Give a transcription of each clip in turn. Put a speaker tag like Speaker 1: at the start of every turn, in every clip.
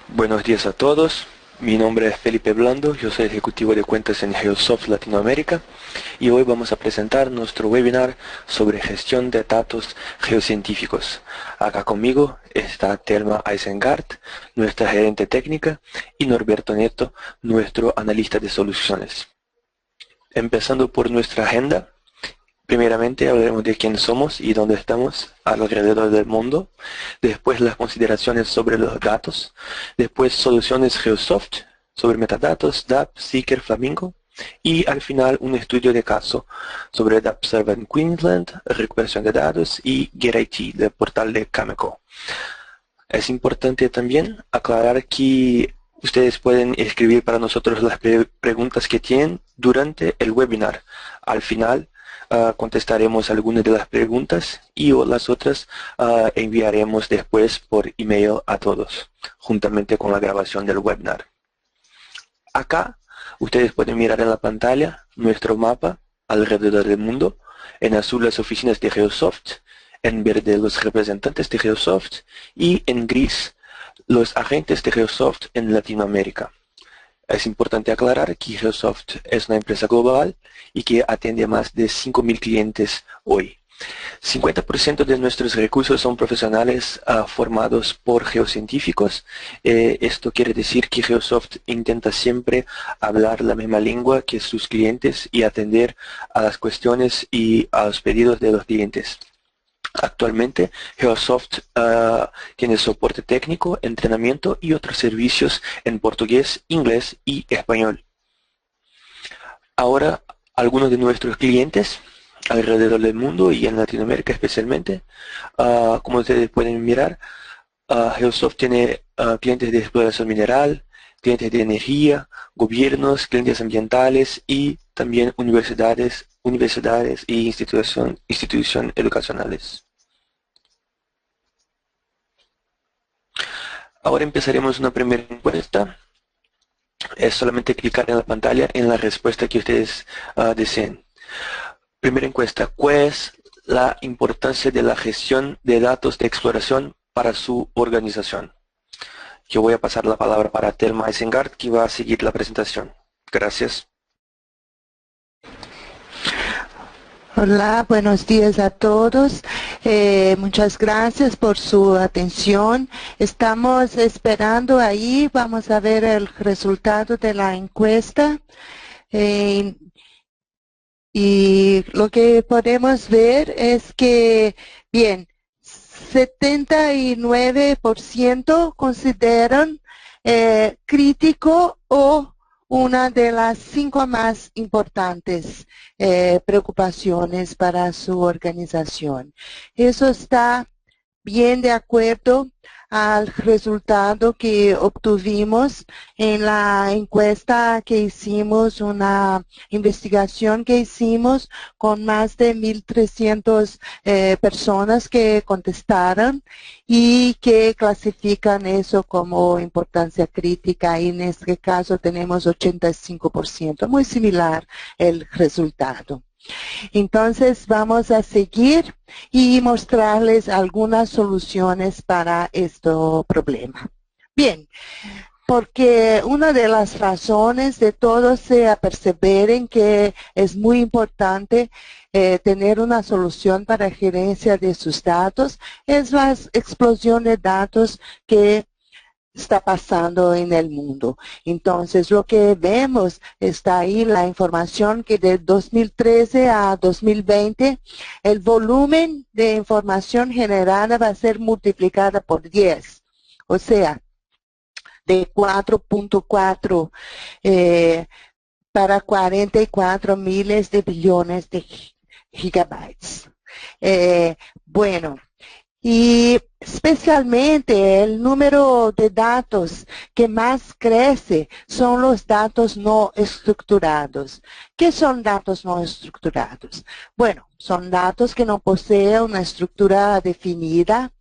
Speaker 1: Buenos días a todos. Mi nombre es Felipe Blando, yo soy ejecutivo de cuentas en Geosoft Latinoamérica y hoy vamos a presentar nuestro webinar sobre gestión de datos geocientíficos. Acá conmigo está Thelma Eisengart, nuestra gerente técnica, y Norberto Neto, nuestro analista de soluciones. Empezando por nuestra agenda. Primeramente hablaremos de quién somos y dónde estamos alrededor del mundo. Después las consideraciones sobre los datos. Después soluciones Geosoft sobre metadatos, DAP, Seeker, Flamingo. Y al final un estudio de caso sobre DAP Server en Queensland, recuperación de datos y GetIT del portal de Cameco. Es importante también aclarar que ustedes pueden escribir para nosotros las preguntas que tienen durante el webinar. Al final contestaremos algunas de las preguntas y las otras enviaremos después por email a todos, juntamente con la grabación del webinar. Acá ustedes pueden mirar en la pantalla nuestro mapa alrededor del mundo. En azul las oficinas de Geosoft, en verde los representantes de Geosoft y en gris los agentes de Geosoft en Latinoamérica. Es importante aclarar que Geosoft es una empresa global y que atiende a más de 5.000 clientes hoy. 50% de nuestros recursos son profesionales formados por geocientíficos. Esto quiere decir que Geosoft intenta siempre hablar la misma lengua que sus clientes y atender a las cuestiones y a los pedidos de los clientes. Actualmente, Geosoft tiene soporte técnico, entrenamiento y otros servicios en portugués, inglés y español. Ahora, algunos de nuestros clientes alrededor del mundo y en Latinoamérica especialmente, como ustedes pueden mirar, Geosoft tiene clientes de exploración mineral, clientes de energía, gobiernos, clientes ambientales y también universidades y instituciones educacionales. Ahora empezaremos una primera encuesta. Es solamente clicar en la pantalla en la respuesta que ustedes deseen. Primera encuesta. ¿Cuál es la importancia de la gestión de datos de exploración para su organización? Yo voy a pasar la palabra para Thelma Eisengart, que va a seguir la presentación. Gracias.
Speaker 2: Hola, buenos días a todos. Muchas gracias por su atención. Estamos esperando ahí, vamos a ver el resultado de la encuesta. Y lo que podemos ver es que, bien, 79% consideran crítico o una de las 5 más importantes preocupaciones para su organización. Eso está bien de acuerdo al resultado que obtuvimos en la encuesta que hicimos, una investigación que hicimos con más de 1.300 personas que contestaron y que clasifican eso como importancia crítica, y en este caso tenemos 85%, muy similar el resultado. Entonces vamos a seguir y mostrarles algunas soluciones para este problema. Bien, porque una de las razones de todos se perseveren que es muy importante tener una solución para gerencia de sus datos es la explosión de datos que está pasando en el mundo. Entonces, lo que vemos está ahí la información que de 2013 a 2020, el volumen de información generada va a ser multiplicada por 10. O sea, de 4.4 para 44 miles de billones de gigabytes. Bueno, y especialmente el número de datos que más crece son los datos no estructurados. ¿Qué son datos no estructurados? Bueno, son datos que no poseen una estructura definida.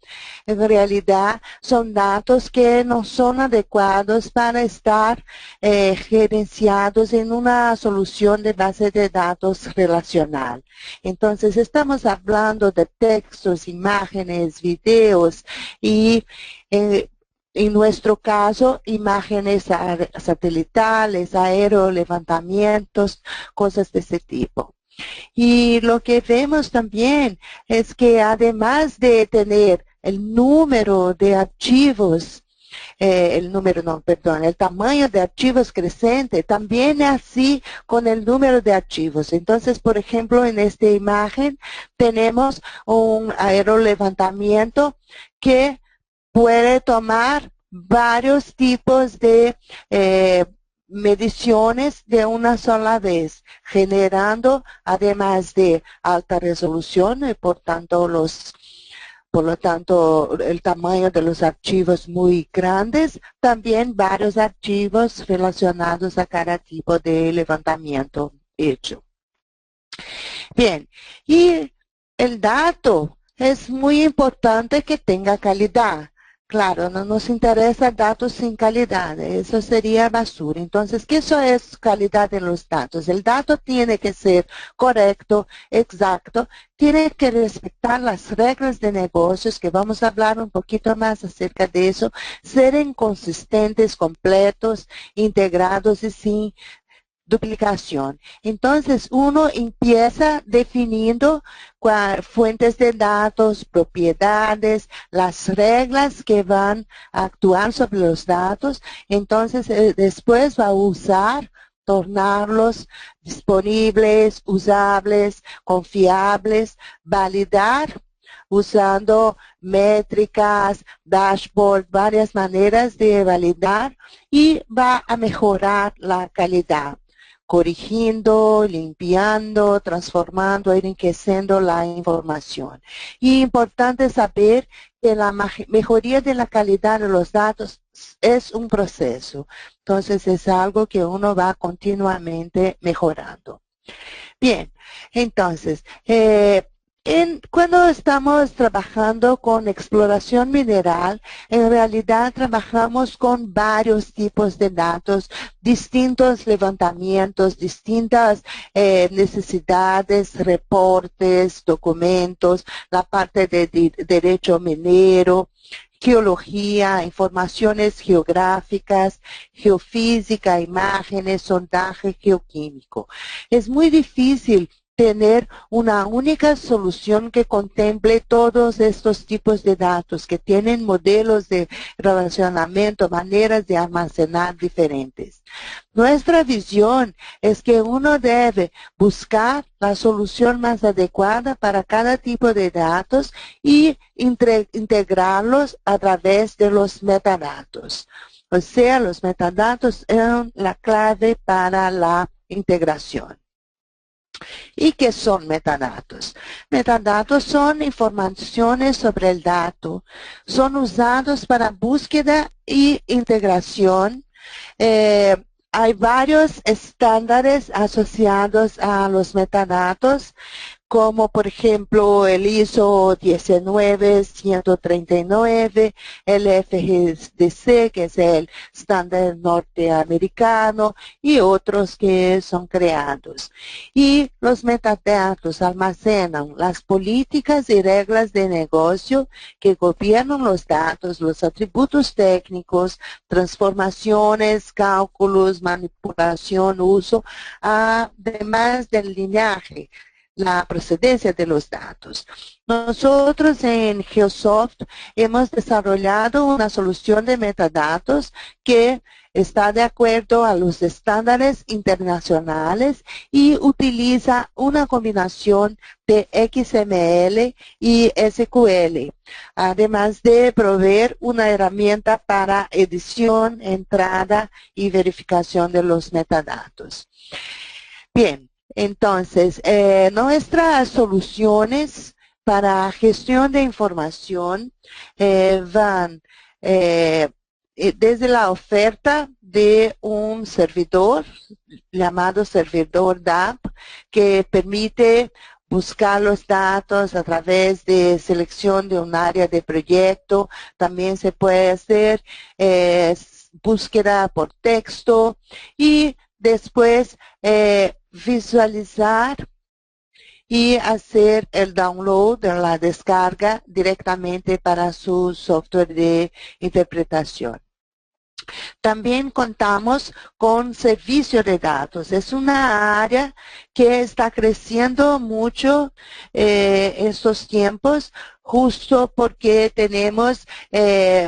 Speaker 2: En realidad son datos que no son adecuados para estar gerenciados en una solución de base de datos relacional. Entonces estamos hablando de textos, imágenes, videos y en nuestro caso, imágenes satelitales, aerolevantamientos, cosas de ese tipo. Y lo que vemos también es que además de tener el número de archivos, el tamaño de archivos creciente, también es así con el número de archivos. Entonces, por ejemplo, en esta imagen tenemos un aerolevantamiento que puede tomar varios tipos de mediciones de una sola vez, generando, además de alta resolución y por lo tanto, el tamaño de los archivos muy grandes, también varios archivos relacionados a cada tipo de levantamiento hecho. Bien, y el dato es muy importante que tenga calidad. Claro, no nos interesa datos sin calidad, eso sería basura. Entonces, ¿qué eso es calidad en los datos? El dato tiene que ser correcto, exacto, tiene que respetar las reglas de negocios, que vamos a hablar un poquito más acerca de eso, ser inconsistentes, completos, integrados y sin duplicación. Entonces, uno empieza definiendo fuentes de datos, propiedades, las reglas que van a actuar sobre los datos. Entonces, después va a usar, tornarlos disponibles, usables, confiables, validar usando métricas, dashboard, varias maneras de validar y va a mejorar la calidad, corrigiendo, limpiando, transformando, enriqueciendo la información. Y importante saber que la mejoría de la calidad de los datos es un proceso. Entonces es algo que uno va continuamente mejorando. Bien, entonces, cuando estamos trabajando con exploración mineral, en realidad trabajamos con varios tipos de datos, distintos levantamientos, distintas necesidades, reportes, documentos, la parte de derecho minero, geología, informaciones geográficas, geofísica, imágenes, sondaje geoquímico. Es muy difícil tener una única solución que contemple todos estos tipos de datos, que tienen modelos de relacionamiento, maneras de almacenar diferentes. Nuestra visión es que uno debe buscar la solución más adecuada para cada tipo de datos y integrarlos a través de los metadatos. O sea, los metadatos son la clave para la integración. ¿Y qué son metadatos? Metadatos son informaciones sobre el dato. Son usados para búsqueda y integración. Hay varios estándares asociados a los metadatos, como por ejemplo el ISO 19139, el FGDC, que es el estándar norteamericano, y otros que son creados. Y los metadatos almacenan las políticas y reglas de negocio que gobiernan los datos, los atributos técnicos, transformaciones, cálculos, manipulación, uso, además del linaje, la procedencia de los datos. Nosotros en Geosoft hemos desarrollado una solución de metadatos que está de acuerdo a los estándares internacionales y utiliza una combinación de XML y SQL, además de proveer una herramienta para edición, entrada y verificación de los metadatos. Bien. Entonces, nuestras soluciones para gestión de información van desde la oferta de un servidor llamado servidor DAP, que permite buscar los datos a través de selección de un área de proyecto. También se puede hacer búsqueda por texto y después visualizar y hacer el download, la descarga directamente para su software de interpretación. También contamos con servicio de datos. Es una área que está creciendo mucho estos tiempos, justo porque tenemos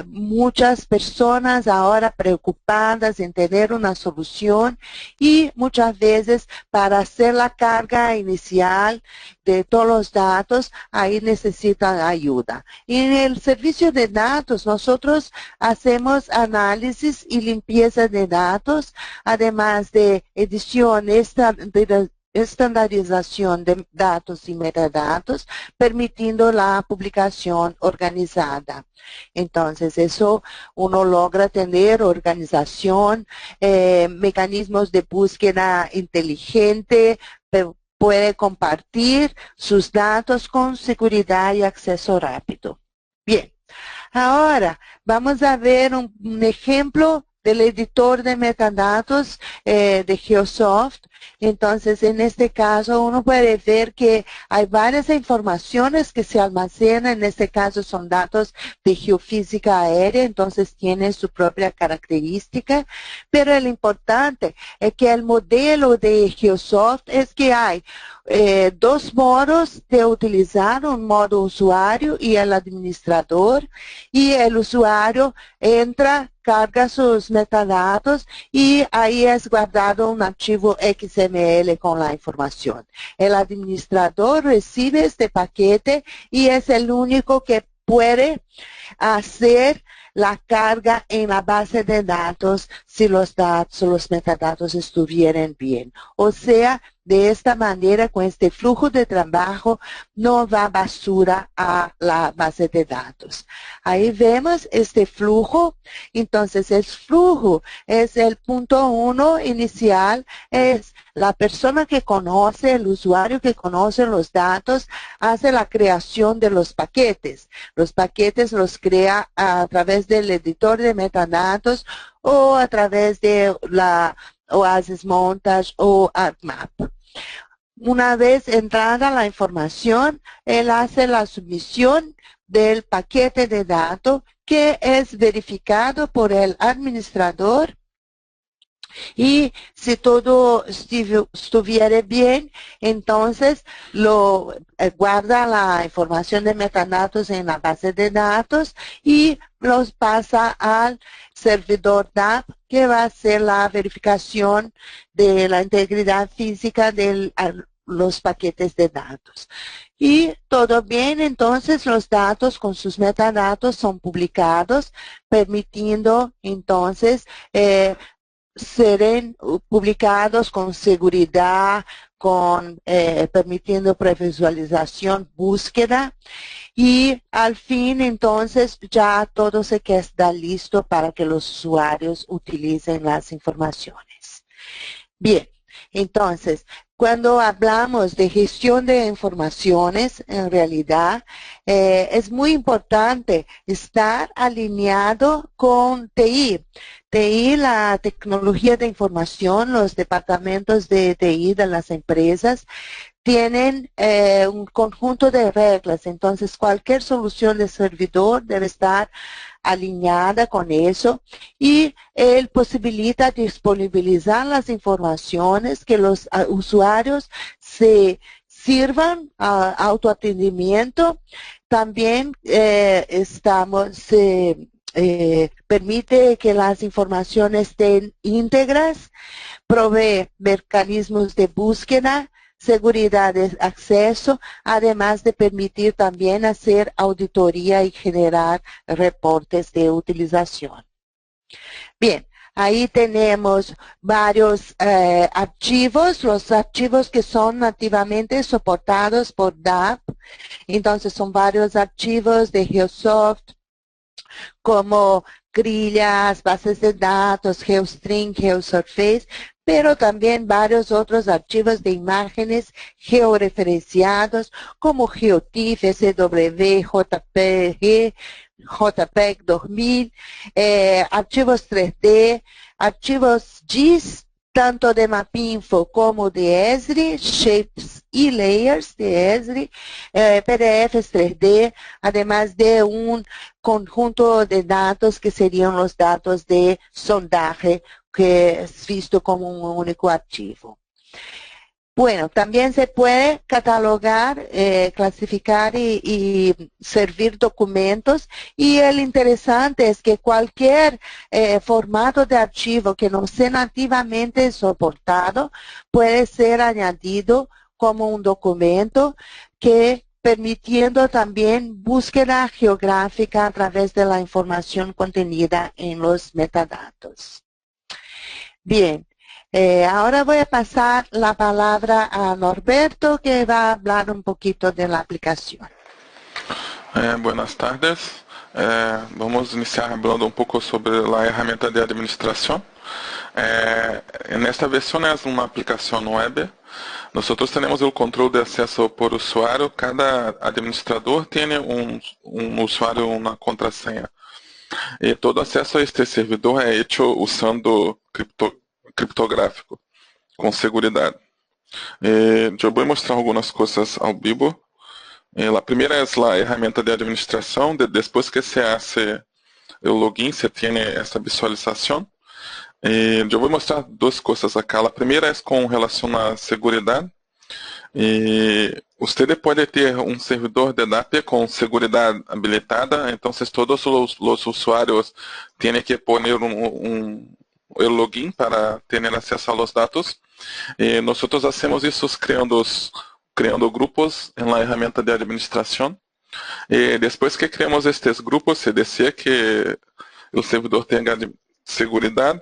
Speaker 2: muchas personas ahora preocupadas en tener una solución y muchas veces para hacer la carga inicial de todos los datos, ahí necesitan ayuda. Y en el servicio de datos, nosotros hacemos análisis y limpieza de datos, además de edición, estandarización de datos y metadatos, permitiendo la publicación organizada. Entonces, eso uno logra tener organización, mecanismos de búsqueda inteligente, puede compartir sus datos con seguridad y acceso rápido. Bien, ahora vamos a ver un ejemplo del editor de metadatos de Geosoft. Entonces, en este caso, uno puede ver que hay varias informaciones que se almacenan. En este caso, son datos de geofísica aérea, entonces tienen su propia característica. Pero lo importante es que el modelo de Geosoft es que hay dos modos de utilizar, un modo usuario y el administrador, y el usuario entra, carga sus metadatos y ahí es guardado un archivo XML con la información. El administrador recibe este paquete y es el único que puede hacer la carga en la base de datos si los datos o los metadatos estuvieran bien. O sea, de esta manera, con este flujo de trabajo, no va basura a la base de datos. Ahí vemos este flujo. Entonces, el flujo es el punto 1 inicial, es la persona que conoce, el usuario que conoce los datos, hace la creación de los paquetes. Los paquetes los crea a través del editor de metadatos o a través de la OASIS Montage o ArcMap. Una vez entrada la información, él hace la submisión del paquete de datos que es verificado por el administrador. Y si todo estuviera bien, entonces guarda la información de metadatos en la base de datos y los pasa al servidor DAP, que va a hacer la verificación de la integridad física de los paquetes de datos. Y todo bien, entonces los datos con sus metadatos son publicados, permitiendo entonces serán publicados con seguridad, permitiendo previsualización, búsqueda, y al fin entonces ya todo se queda listo para que los usuarios utilicen las informaciones. Bien, entonces, cuando hablamos de gestión de informaciones, en realidad es muy importante estar alineado con TI. TI, la tecnología de información, los departamentos de TI de las empresas tienen un conjunto de reglas. Entonces, cualquier solución de servidor debe estar alineada con eso, y él posibilita disponibilizar las informaciones que los usuarios se sirvan a autoatendimiento. También permite que las informaciones estén íntegras, provee mecanismos de búsqueda, seguridad de acceso, además de permitir también hacer auditoría y generar reportes de utilización. Bien, ahí tenemos varios archivos, los archivos que son nativamente soportados por DAP. Entonces son varios archivos de Geosoft, como grillas, bases de datos, GeoString, GeoSurface, pero también varios otros archivos de imágenes georreferenciados como GeoTIFF, SW, JPG, JPEG 2000, archivos 3D, archivos GIS tanto de Mapinfo como de Esri, Shapes y Layers de Esri, PDFs 3D, además de un conjunto de datos que serían los datos de sondaje, que es visto como un único archivo. Bueno, también se puede catalogar, clasificar y servir documentos, y el interesante es que cualquier formato de archivo que no sea nativamente soportado puede ser añadido como un documento, que permitiendo también búsqueda geográfica a través de la información contenida en los metadatos. Bien. Ahora voy a pasar la palabra a Norberto, que va a hablar un poquito de la aplicación.
Speaker 3: Buenas tardes. Vamos iniciar hablando un poco sobre la herramienta de administración. En esta versión es una aplicación web. Nosotros tenemos el control de acceso por usuario. Cada administrador tiene un usuario, una contraseña. Y todo acceso a este servidor es hecho usando criptográfico, com seguridade. Eu vou mostrar algumas coisas ao vivo. A primeira é a ferramenta de administração. Depois que se hace o login, se tem essa visualização. Eu vou mostrar duas coisas aqui. A primeira é com relação à segurança. Você pode ter um servidor de DAP com segurança habilitada. Então, todos os usuários têm que pôr el login para tener acesso a los datos. Nosotros hacemos isso creando grupos en la herramienta de administración. Después que creamos estes grupos, se desea que el servidor tenga seguridad,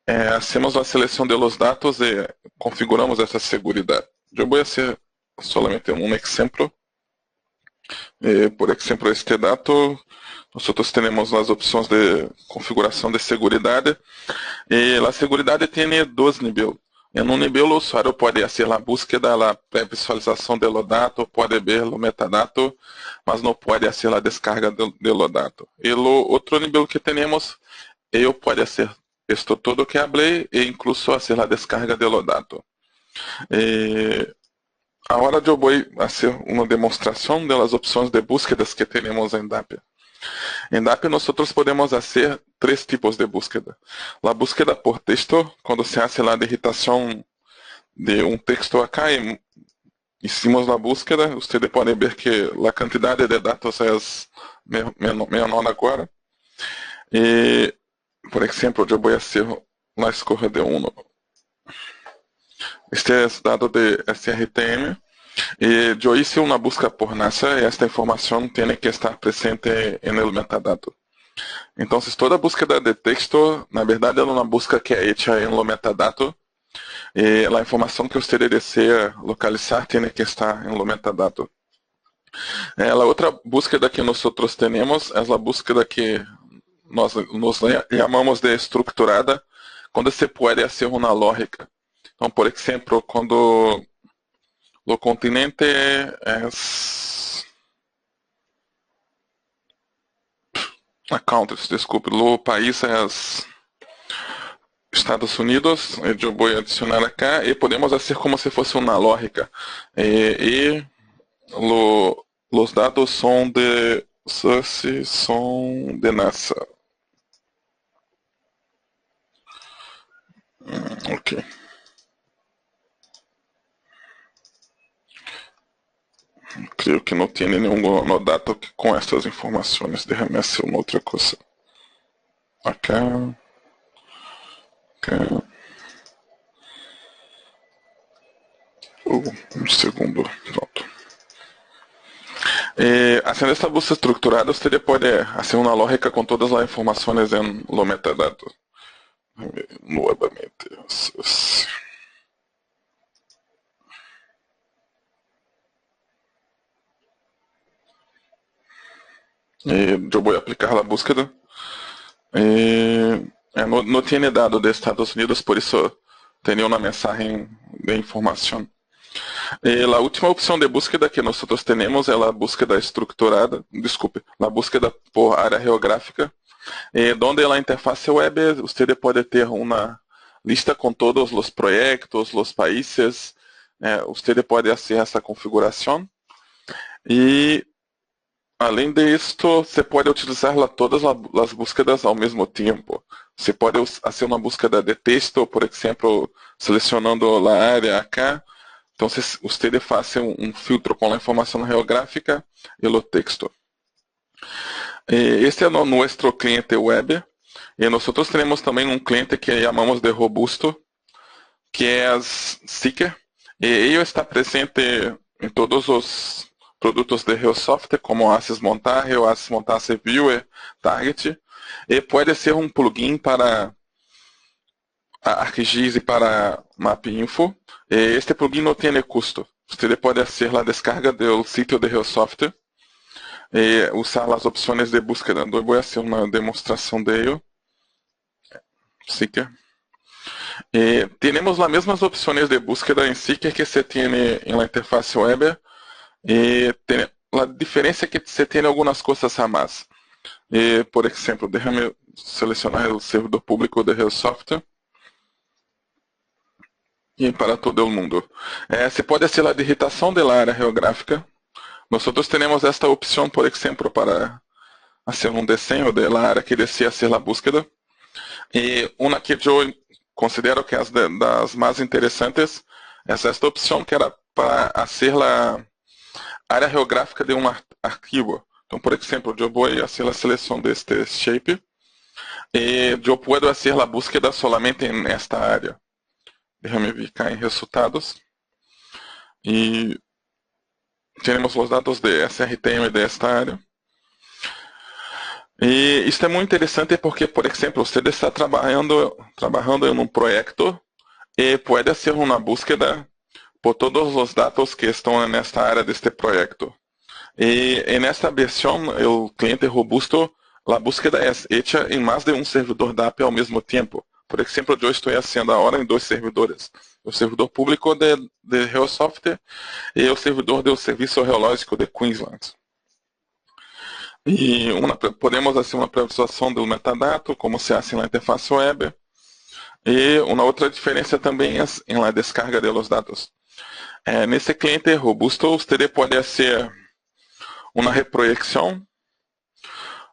Speaker 3: hacemos la selección de los datos y configuramos esa seguridad. Yo voy a hacer solamente un ejemplo. Por ejemplo, este dato, nosotros tenemos las opciones de configuración de seguridad. La seguridad tiene dos niveles. En un nivel, el usuario puede hacer la búsqueda, la previsualización de los datos, puede ver los metadatos, mas no puede hacer la descarga de los datos. Y el otro nivel que tenemos, ellos puede hacer esto todo que hablé e incluso hacer la descarga de los datos. Agora eu vou fazer uma demonstração das opções de búsquedas que temos em DAP. Em DAP, nós podemos fazer três tipos de búsqueda. A búsqueda por texto, quando se faz a digitação de um texto acá e hicimos a búsqueda, vocês podem ver que a quantidade de dados é menor agora. E, por exemplo, eu vou fazer a escolha de um. Este é o dado de SRTM. Eu hice uma busca por NASA e esta informação tem que estar presente no metadado. Então, toda búsqueda de texto, na verdade, é uma busca que é hecha no metadado. E a informação que você deseja localizar tem que estar no metadado. A outra búsqueda que nós temos é a búsqueda que nós chamamos de estruturada, quando se pode fazer uma lógica. Então, por exemplo, quando o continente é countries, desculpe, o país é Estados Unidos, eu vou adicionar aqui e podemos fazer como se fosse uma lógica. Os dados são de source, são de NASA. Ok. Creio que não tem nenhum dato com essas informações. Déjame hacer uma outra coisa. Acá. Um segundo. Pronto. Haciendo esta búsqueda estruturada, usted pode fazer uma lógica com todas as informações em lo metadado. Nuevamente. Eu vou aplicar a búsqueda. Não tinha dado de Estados Unidos, por isso tenho uma mensagem de informação. A última opção de búsqueda que nós temos é a búsqueda estruturada, a búsqueda por área geográfica, onde na interface web você pode ter uma lista com todos os projetos, os países. Você pode fazer essa configuração. E, além disso, você pode utilizar todas as búsquedas ao mesmo tempo. Você pode fazer uma búsqueda de texto, por exemplo, selecionando a área aqui. Então, você faz filtro com a informação geográfica e o texto. Este é nosso cliente web. E nós temos também um cliente que chamamos de robusto, que é Seeker. E ele está presente em todos os produtos de Geosoft, como Access Montage, o Access Montage Viewer, Target. E pode ser um plugin para ArcGIS e para MapInfo. Este plugin não tem custo. Você pode fazer a descarga do sítio de Geosoft e usar as opções de búsqueda. Eu vou fazer uma demonstração dele. Seeker. Temos as mesmas opções de búsqueda em Seeker que se tem na interface web. A diferença é que você tem algumas coisas a mais. Por exemplo, deixa-me selecionar o servidor público de Geosoft. E para todo o mundo. Você pode fazer a digitação da área geográfica. Nós temos esta opção, por exemplo, para fazer um desenho da área que desea ser a búsqueda. E uma que eu considero que é das mais interessantes é esta opção que era para fazer a área geográfica de um arquivo. Então, por exemplo, eu vou fazer a seleção deste shape e eu posso fazer a búsqueda solamente nesta área. Deixa-me vir cá em resultados. E temos os dados de SRTM desta área. E isso é muito interessante porque, por exemplo, você está trabalhando em um projeto e pode fazer uma búsqueda por todos os dados que estão nesta área deste projeto. E nesta versão, o cliente robusto, a búsqueda é feita em mais de um servidor da API ao mesmo tempo. Por exemplo, eu estou fazendo agora em 2 servidores. O servidor público de Geosoft e o servidor do Serviço Geológico de Queensland. E podemos fazer uma previsualização do metadado, como se faz na interface web. E uma outra diferença também é na descarga dos dados. Nesse cliente robusto, você pode fazer uma reprojeção,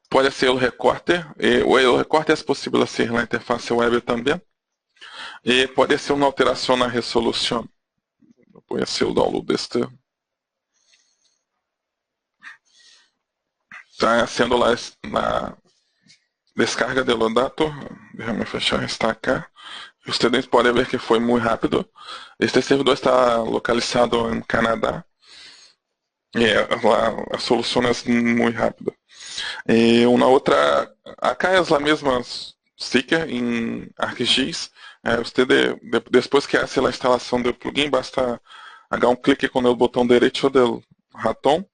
Speaker 3: pode ser o recorte, e o recorte é possível ser na interface web também, e pode ser uma alteração na resolução. Vou ser o download deste. Está sendo lá na descarga do dado. Deixa-me fechar esta aqui. Vocês podem ver que foi muito rápido. Este servidor está localizado em Canadá. E lá a solução é muito rápida. E uma outra, acá é a mesma Seeker em ArcGIS. Você depois que hace a instalação do plugin, basta dar um clique com o botão direito do ratão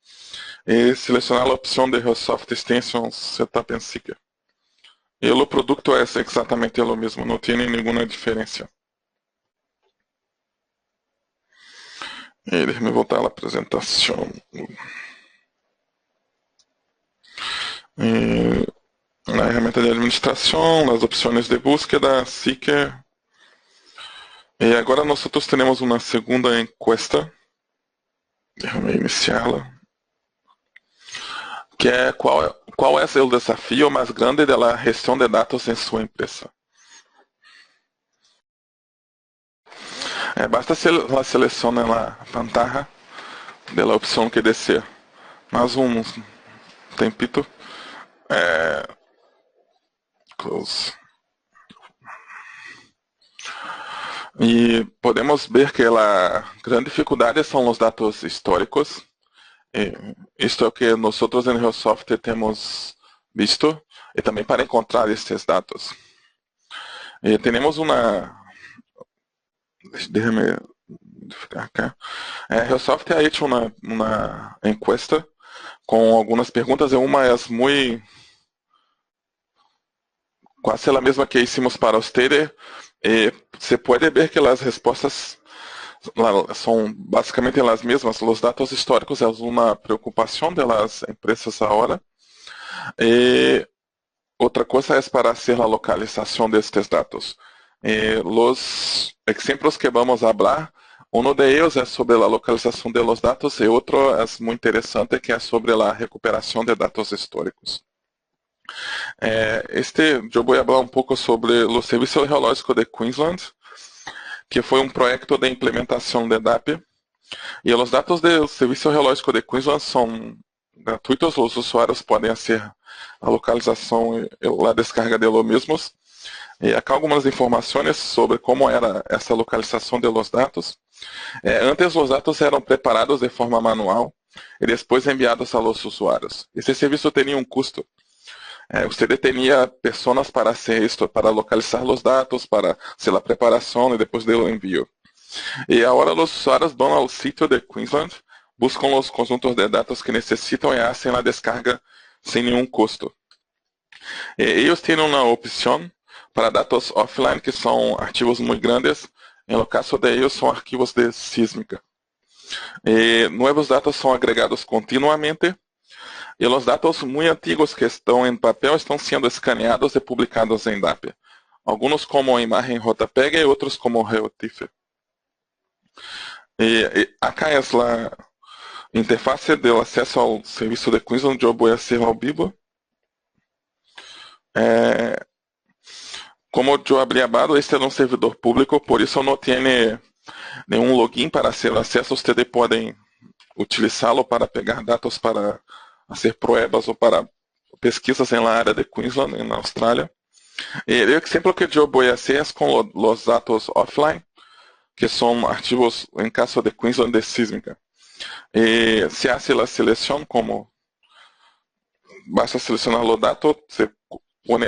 Speaker 3: e selecionar a opção de Geosoft Extensions Setup em Seeker. E o produto é exatamente o mesmo, não tem nenhuma diferença. Deixa-me voltar à apresentação. Na ferramenta de administração, nas opções de búsqueda, Seeker. E agora nós temos uma segunda encuesta. Deixa-me iniciá-la. Que é qual é o desafio mais grande da gestão de dados em sua empresa? Basta selecionar na pantalla da opção que deseja. Mais um tempito. Close. E podemos ver que a grande dificuldade são os dados históricos. Isto é o que nós em Geosoft temos visto, e também para encontrar estes dados. Temos uma... Deixa-me ficar aqui. Geosoft ha hecho uma encuesta com algumas perguntas, e uma é muito... quase a mesma que hicimos para ustedes. Você pode ver que as respostas são basicamente as mesmas. Os dados históricos é uma preocupação das empresas agora. E outra coisa é para fazer a localização destes dados. Los ejemplos que vamos a hablar, uno de ellos es sobre la localización de los datos y otro es muy interesante que es sobre la recuperación de datos históricos. Yo voy a hablar un poco sobre los Servicios Geológicos de Queensland, que foi um projeto de implementação de DAP. E os dados do Serviço Geológico de Queensland são gratuitos, os usuários podem fazer a localização e a descarga de los mesmos. E aqui algumas informações sobre como era essa localização de los dados. Antes, os dados eram preparados de forma manual e depois enviados a los usuários. Esse serviço tinha um custo. Você tinha pessoas para hacer esto, para localizar os dados, para hacer a preparação e depois do envio. E agora os usuários vão ao sítio de Queensland, buscam os conjuntos de dados que necessitam e fazem a descarga sem nenhum custo. Eles têm uma opção para dados offline, que são arquivos muito grandes. No caso de ellos, são arquivos de sísmica. Novos dados são agregados continuamente. E os dados muito antigos que estão em papel estão sendo escaneados e publicados em DAP. Alguns como imagem JPEG e outros como GeoTIFF. Acá é a interface de acesso ao serviço de Queensland, eu vou fazer ao vivo. Como eu havia falado, este é um servidor público, por isso não tem nenhum login para ser acesso. Vocês podem utilizá-lo para pegar dados para fazer pruebas ou para pesquisas na área de Queensland, na Austrália. O exemplo que eu vou fazer é com os dados offline, que são arquivos, em caso de Queensland, de sísmica. Se hace a seleção, como basta selecionar o dado, você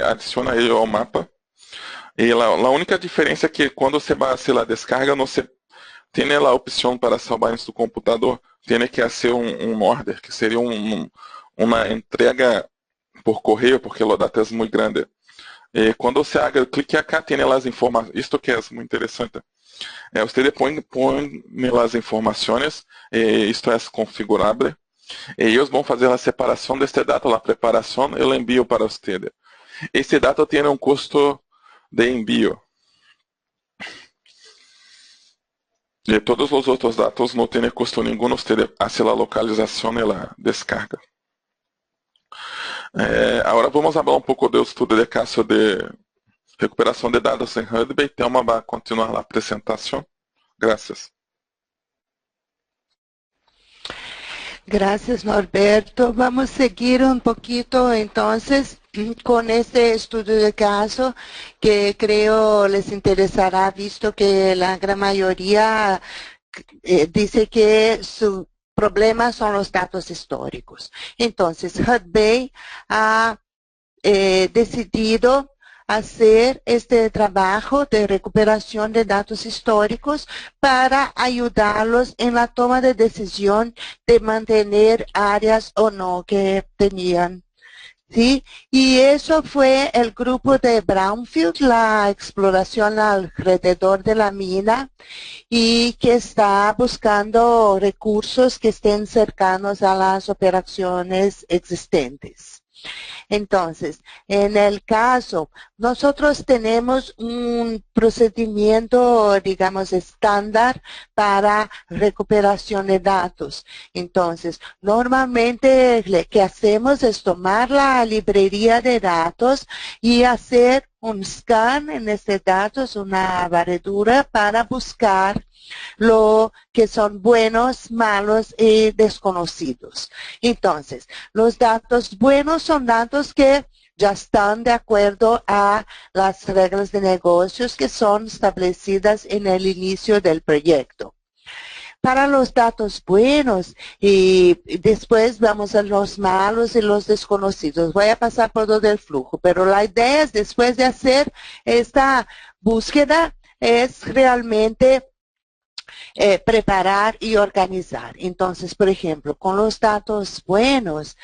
Speaker 3: adiciona ele ao mapa. E a única diferença é que quando você vai fazer a descarga, você tem a opção para salvar isso do computador, tem que ser um order, que seria uma entrega por correio, porque o dado é muito grande. E quando você clique aqui, tem as informações, isto que é muito interessante. Você põe as informações, isto é configurável, e eles vão fazer a separação deste dado, a preparação e o envio para você. Este dado tem um custo de envio. E todos os outros dados não têm custo nenhum, você faz a localização e a descarga. Agora vamos falar um pouco do estudo de caso de recuperação de dados em Hudbay. Thelma vai continuar a apresentação. Graças.
Speaker 2: Gracias, Norberto. Vamos a seguir un poquito entonces con este estudio de caso que creo les interesará, visto que la gran mayoría dice que su problema son los datos históricos. Entonces, Hudbay ha decidido hacer este trabajo de recuperación de datos históricos para ayudarlos en la toma de decisión de mantener áreas o no que tenían. ¿Sí? Y eso fue el grupo de Brownfield, la exploración alrededor de la mina, y que está buscando recursos que estén cercanos a las operaciones existentes. Entonces, en el caso, nosotros tenemos un procedimiento, digamos, estándar para recuperación de datos. Entonces, normalmente lo que hacemos es tomar la librería de datos y hacer un scan en este datos, una barredura para buscar lo que son buenos, malos y desconocidos. Entonces, los datos buenos son datos que ya están de acuerdo a las reglas de negocios que son establecidas en el inicio del proyecto. Para los datos buenos y después vamos a los malos y los desconocidos. Voy a pasar por todo el flujo, pero la idea es, después de hacer esta búsqueda, es realmente preparar y organizar. Entonces, por ejemplo, con los datos buenos,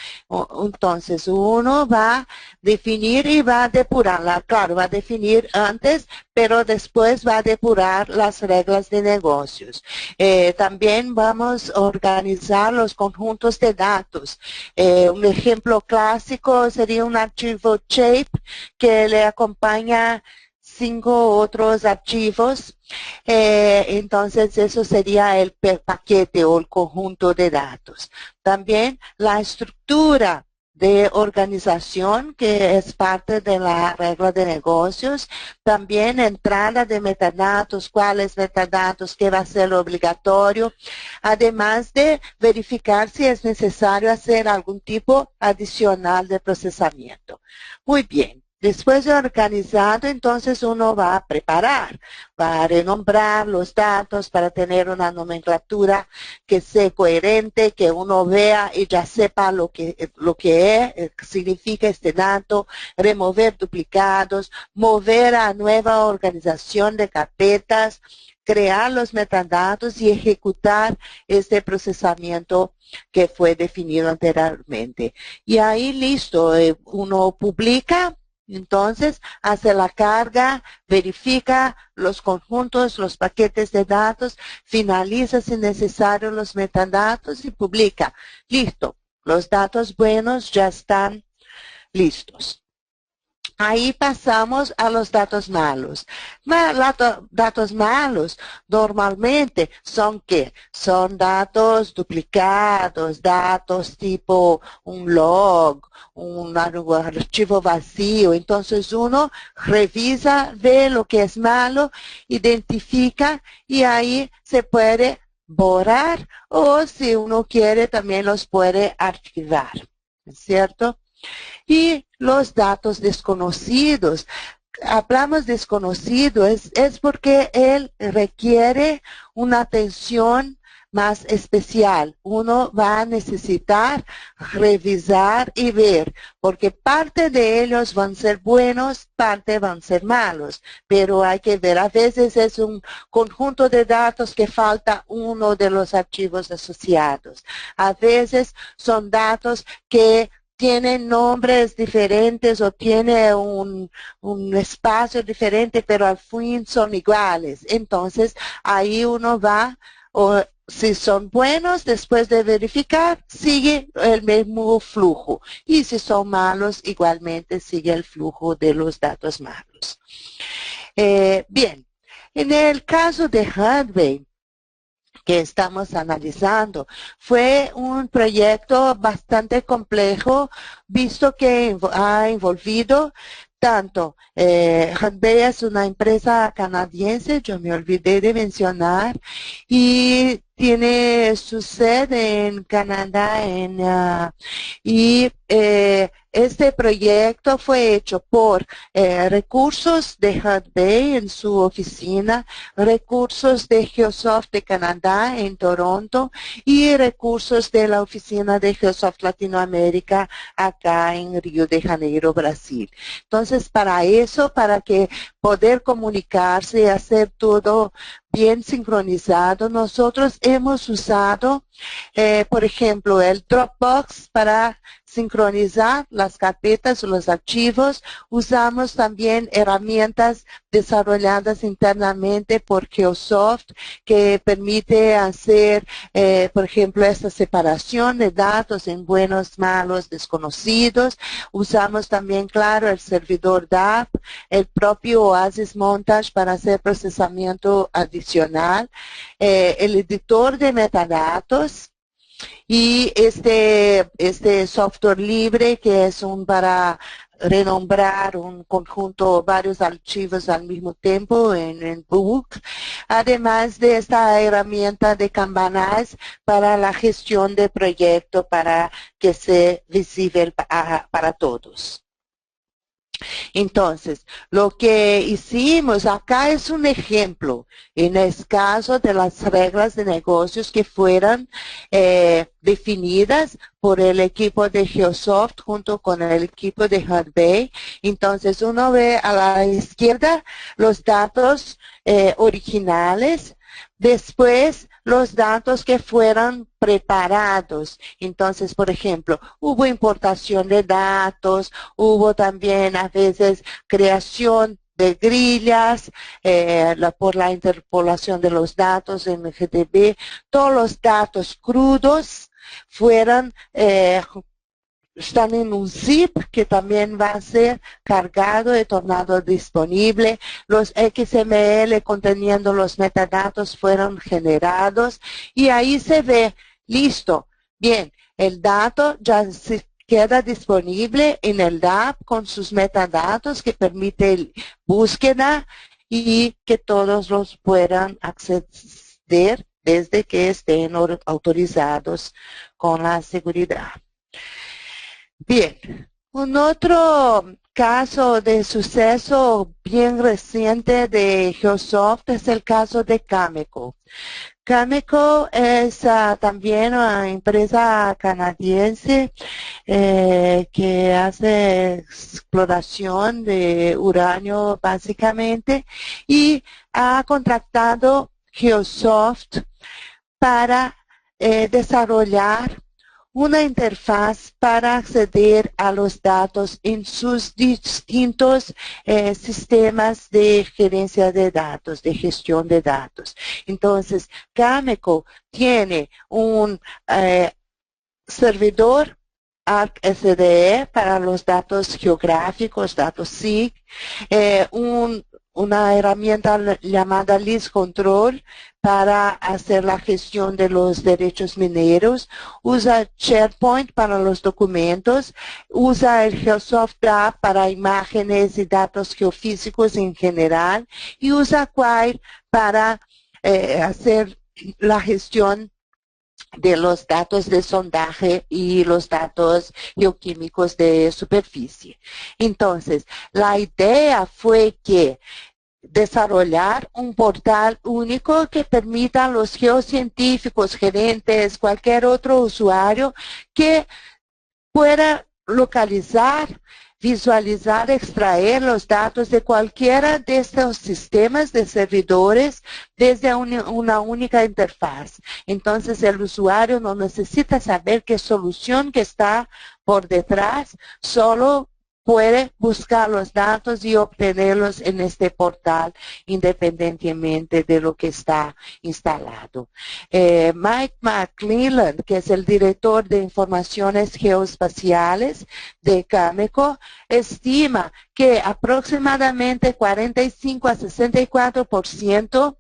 Speaker 2: entonces uno va a definir y va a depurarla. Claro, va a definir antes, pero después va a depurar las reglas de negocios. También vamos a organizar los conjuntos de datos. Un ejemplo clásico sería un archivo shape que le acompaña 5 otros archivos. Entonces eso sería el paquete o el conjunto de datos. También la estructura de organización, que es parte de la regla de negocios. También entrada de metadatos, cuáles metadatos, qué va a ser obligatorio. Además de verificar si es necesario hacer algún tipo adicional de procesamiento. Muy bien. Después de organizado, entonces uno va a preparar, va a renombrar los datos para tener una nomenclatura que sea coherente, que uno vea y ya sepa lo que significa este dato, remover duplicados, mover a nueva organización de carpetas, crear los metadatos y ejecutar este procesamiento que fue definido anteriormente. Y ahí listo, uno publica. Entonces, hace la carga, verifica los conjuntos, los paquetes de datos, finaliza si necesario los metadatos y publica. Listo, los datos buenos ya están listos. Ahí pasamos a los datos malos. Datos malos normalmente son ¿qué? Son datos duplicados, datos tipo un log, un archivo vacío. Entonces uno revisa, ve lo que es malo, identifica y ahí se puede borrar o si uno quiere también los puede archivar, ¿cierto? Y los datos desconocidos. Hablamos desconocido, es porque él requiere una atención más especial. Uno va a necesitar revisar y ver, porque parte de ellos van a ser buenos, parte van a ser malos, pero hay que ver. A veces es un conjunto de datos que falta uno de los archivos asociados. A veces son datos que tienen nombres diferentes o tiene un espacio diferente, pero al fin son iguales. Entonces, ahí uno va, o si son buenos, después de verificar, sigue el mismo flujo. Y si son malos, igualmente sigue el flujo de los datos malos. Bien, en el caso de Hudbay, que estamos analizando. Fue un proyecto bastante complejo, visto que ha envolvido tanto, Hudbay es una empresa canadiense, yo me olvidé de mencionar, y tiene su sede en Canadá, y este proyecto fue hecho por recursos de Hudbay en su oficina, recursos de Geosoft de Canadá en Toronto y recursos de la oficina de Geosoft Latinoamérica acá en Río de Janeiro, Brasil. Entonces, para eso, para que poder comunicarse y hacer todo bien sincronizado, nosotros hemos usado, por ejemplo, el Dropbox para sincronizar las carpetas o los archivos. Usamos también herramientas desarrolladas internamente por Geosoft que permite hacer, por ejemplo, esta separación de datos en buenos, malos, desconocidos. Usamos también, claro, el servidor DAP, el propio Oasis Montage para hacer procesamiento adicional, el editor de metadatos, y este software libre que es para renombrar un conjunto, varios archivos al mismo tiempo en Book, además de esta herramienta de Kanban para la gestión de proyecto para que sea visible para todos. Entonces, lo que hicimos acá es un ejemplo en el caso de las reglas de negocios que fueran definidas por el equipo de Geosoft junto con el equipo de Hudbay. Entonces, uno ve a la izquierda los datos originales, después los datos que fueron preparados. Entonces, por ejemplo, hubo importación de datos, hubo también a veces creación de grillas por la interpolación de los datos en MongoDB. Todos los datos crudos fueron están en un zip que también va a ser cargado y tornado disponible. Los XML conteniendo los metadatos fueron generados y ahí se ve, listo, bien, el dato ya se queda disponible en el DAP con sus metadatos que permite búsqueda y que todos los puedan acceder desde que estén autorizados con la seguridad. Bien, un otro caso de suceso bien reciente de Geosoft es el caso de Cameco. Cameco es también una empresa canadiense que hace exploración de uranio básicamente y ha contratado Geosoft para desarrollar una interfaz para acceder a los datos en sus distintos sistemas de gerencia de datos, de gestión de datos. Entonces, Cameco tiene un servidor ArcSDE para los datos geográficos, datos SIG, una herramienta llamada List Control para hacer la gestión de los derechos mineros, usa SharePoint para los documentos, usa el Geosoft App para imágenes y datos geofísicos en general y usa Quire para hacer la gestión de los datos de sondaje y los datos geoquímicos de superficie. Entonces, la idea fue que desarrollar un portal único que permita a los geocientíficos, gerentes, cualquier otro usuario que pueda localizar, visualizar, extraer los datos de cualquiera de estos sistemas de servidores desde una única interfaz. Entonces el usuario no necesita saber qué solución que está por detrás, solo puede buscar los datos y obtenerlos en este portal independientemente de lo que está instalado. Mike McClelland, que es el director de informaciones geoespaciales de Cameco, estima que aproximadamente 45 a 64%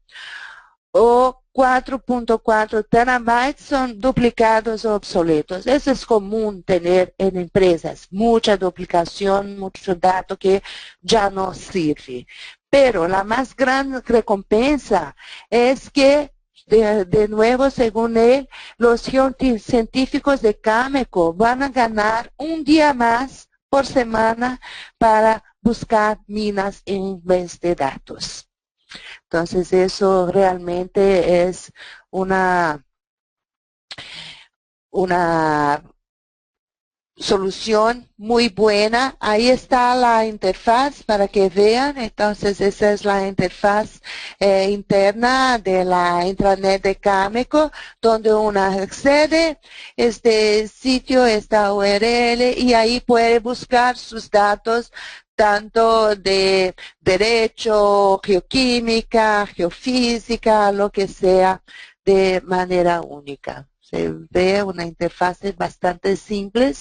Speaker 2: o 4.4 terabytes son duplicados o obsoletos. Eso es común tener en empresas, mucha duplicación, mucho dato que ya no sirve. Pero la más gran recompensa es que, de nuevo, según él, los científicos de Cameco van a ganar un día más por semana para buscar minas en vez de datos. Entonces, eso realmente es una solución muy buena. Ahí está la interfaz para que vean. Entonces, esa es la interfaz interna de la intranet de Cameco, donde uno accede este sitio, esta URL, y ahí puede buscar sus datos tanto de derecho, geoquímica, geofísica, lo que sea, de manera única. Se ve una interfaz bastante simple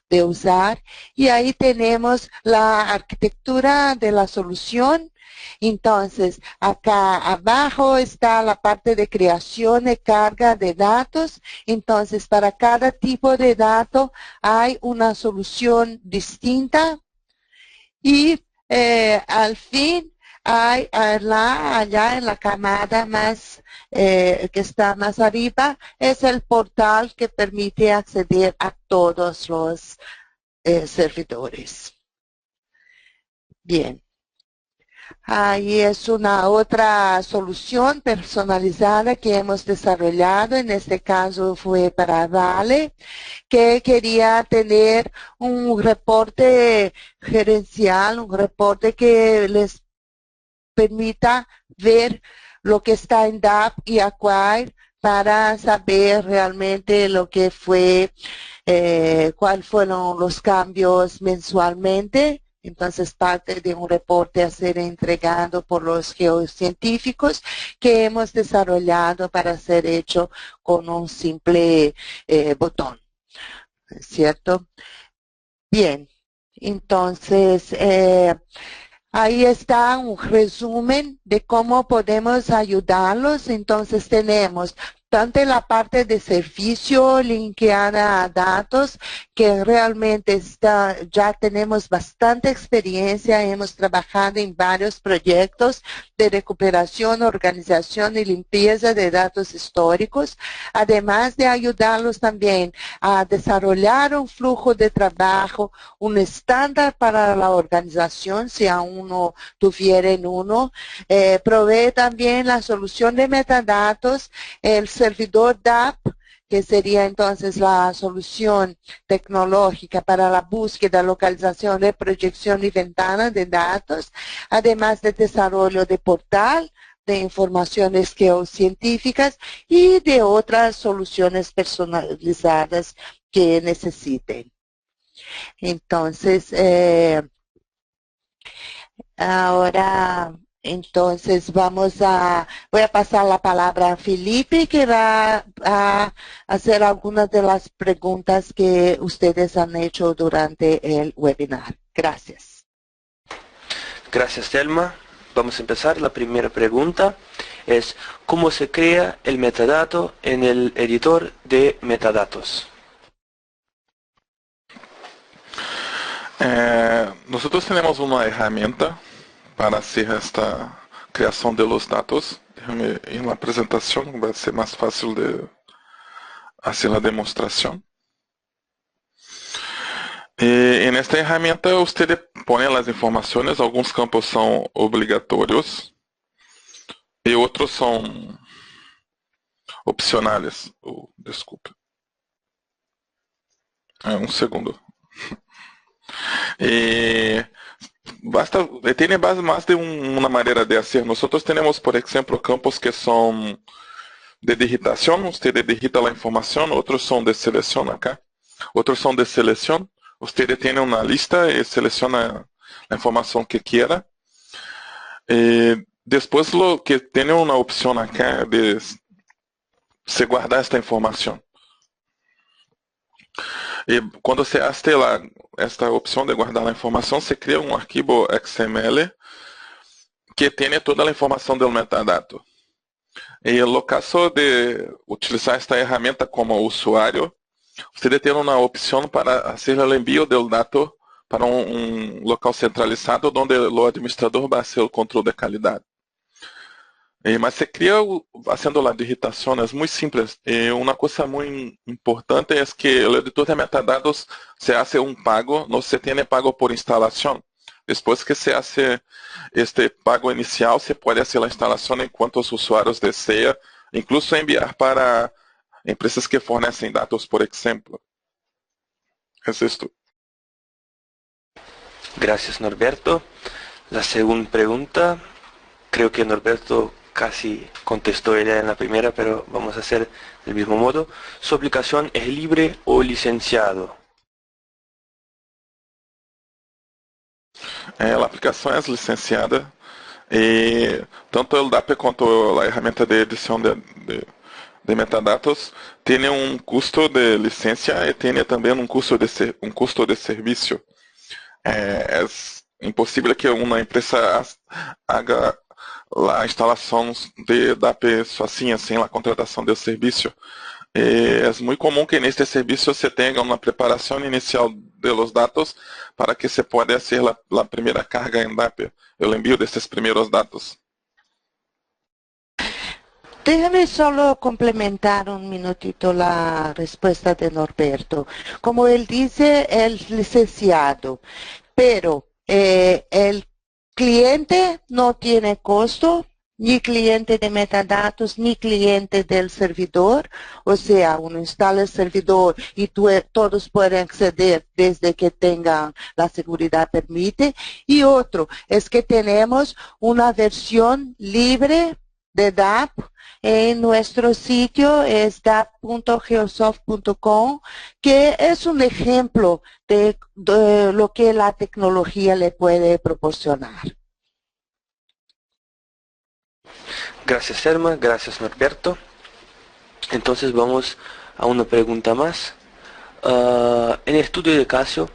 Speaker 2: de usar y ahí tenemos la arquitectura de la solución. Entonces, acá abajo está la parte de creación y carga de datos. Entonces, para cada tipo de dato hay una solución distinta. Y al fin hay allá en la camada más que está más arriba es el portal que permite acceder a todos los servidores. Bien. Ahí es una otra solución personalizada que hemos desarrollado, en este caso fue para Vale, que quería tener un reporte gerencial, un reporte que les permita ver lo que está en DAP y Acquire para saber realmente lo que fue, cuáles fueron los cambios mensualmente. Entonces, parte de un reporte a ser entregado por los geocientíficos que hemos desarrollado para ser hecho con un simple botón, ¿cierto? Bien, entonces ahí está un resumen de cómo podemos ayudarlos. Entonces tenemos tanto la parte de servicio linkeada a datos, que realmente ya tenemos bastante experiencia, hemos trabajado en varios proyectos de recuperación, organización y limpieza de datos históricos, además de ayudarlos también a desarrollar un flujo de trabajo, un estándar para la organización, si aún no tuvieran uno. Provee también la solución de metadatos, el servidor DAP, que sería entonces la solución tecnológica para la búsqueda, localización, reproyección y ventana de datos, además de desarrollo de portal de informaciones geocientíficas y de otras soluciones personalizadas que necesiten. Entonces, ahora, entonces voy a pasar la palabra a Felipe, que va a hacer algunas de las preguntas que ustedes han hecho durante el webinar. Gracias.
Speaker 1: Gracias, Telma. Vamos a empezar. La primera pregunta es, ¿cómo se crea el metadato en el editor de metadatos?
Speaker 3: Nosotros tenemos una herramienta para hacer esta creación de los datos. Déjame en la presentación, va a ser más fácil de hacer la demostración. En esta herramienta usted pone las informaciones, algunos campos son obligatorios y otros son opcionales. Desculpe. Un segundo. Tiene más de una manera de hacer. Nosotros tenemos, por ejemplo, campos que son de digitación. Usted digita la información, otros son de selección acá. Otros son de selección. Usted tiene una lista y selecciona la información que quiera. Después lo que tiene una opción acá de se guardar esta información. Y cuando se hace esta opción de guardar la información, se crea un archivo XML que tiene toda la información del metadato. Y en el caso de utilizar esta herramienta como usuario, usted tiene una opción para hacer el envío del dato para un local centralizado donde el administrador va a hacer el control de calidad. Mas se cria haciendo la digitación, es muy simple. Una cosa muy importante es que el editor de metadatos se hace un pago, no se tiene pago por instalación. Después que se hace este pago inicial, se puede hacer la instalación en cuantos usuarios desea, incluso enviar para empresas que fornecen datos, por ejemplo. Es esto.
Speaker 1: Gracias, Norberto. La segunda pregunta, creo que Norberto casi contestó ella en la primera, pero vamos a hacer del mismo modo. ¿Su aplicación es libre o licenciado?
Speaker 3: La aplicación es licenciada. Tanto el DAP quanto la herramienta de edición de metadatos tiene un costo de licencia y tiene también un costo de servicio. Es imposible que una empresa haga la instalación de DAP sozinha, sin la contratación del servicio. Es muy común que en este servicio se tenga una preparación inicial de los datos para que se pueda hacer la primera carga en DAP, el envío de estos primeros datos.
Speaker 2: Déjame solo complementar un minutito la respuesta de Norberto. Como él dice, el licenciado, pero el cliente no tiene costo, ni cliente de metadatos, ni cliente del servidor. O sea, uno instala el servidor y todos pueden acceder desde que tengan la seguridad permite. Y otro es que tenemos una versión libre de DAP. En nuestro sitio es dap.geosoft.com, que es un ejemplo de lo que la tecnología le puede proporcionar.
Speaker 1: Gracias, Selma. Gracias, Norberto. Entonces vamos a una pregunta más. En el estudio de caso,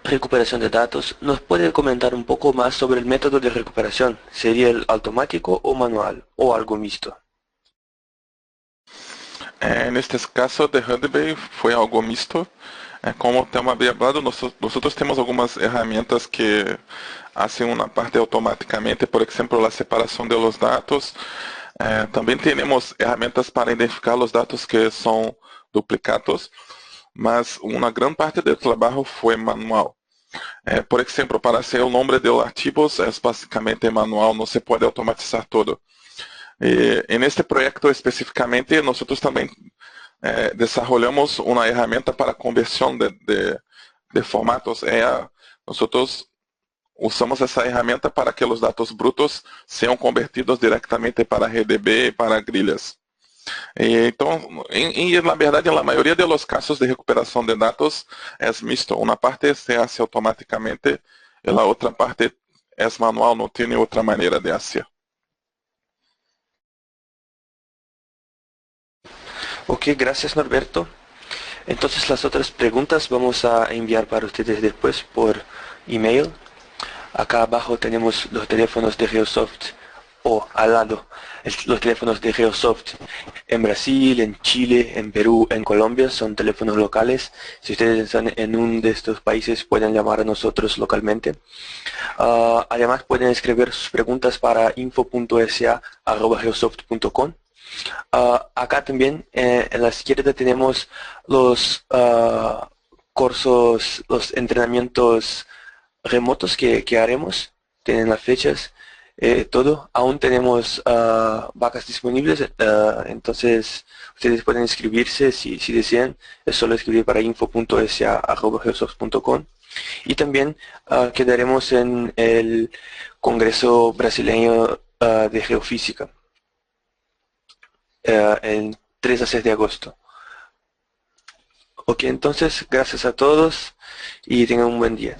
Speaker 1: recuperación de datos, ¿nos puede comentar un poco más sobre el método de recuperación? ¿Sería el automático o manual o algo mixto?
Speaker 3: En este caso de Hudbay fue algo mixto. Como o tema había hablado, nosotros tenemos algunas herramientas que hacen una parte automáticamente, por ejemplo, la separación de los datos. También tenemos herramientas para identificar los datos que son duplicados, mas una gran parte del trabajo fue manual. Por ejemplo, para hacer el nombre de los archivos es básicamente manual, no se puede automatizar todo. En este proyecto específicamente, nosotros también desarrollamos una herramienta para conversión de formatos. Nosotros usamos essa herramienta para que os dados brutos sejam convertidos diretamente para RDB e para grilhas. Então, na verdade, na maioria dos casos de recuperação de dados, é misto. Uma parte se hace automaticamente e a outra parte é manual, não tem outra maneira de fazer.
Speaker 1: Ok, gracias Norberto. Entonces las otras preguntas vamos a enviar para ustedes después por email. Acá abajo tenemos los teléfonos de Geosoft o al lado los teléfonos de Geosoft en Brasil, en Chile, en Perú, en Colombia, son teléfonos locales. Si ustedes están en uno de estos países pueden llamar a nosotros localmente. Además pueden escribir sus preguntas para info.sa@geosoft.com. Acá también en la izquierda tenemos los cursos, los entrenamientos remotos que haremos, tienen las fechas, todo. Aún tenemos vacas disponibles, entonces ustedes pueden inscribirse si desean. Es solo escribir para info.sa@geosoft.com. Y también quedaremos en el Congreso Brasileño de Geofísica el 3 a 6 de agosto. Ok, entonces gracias a todos y tengan un buen día.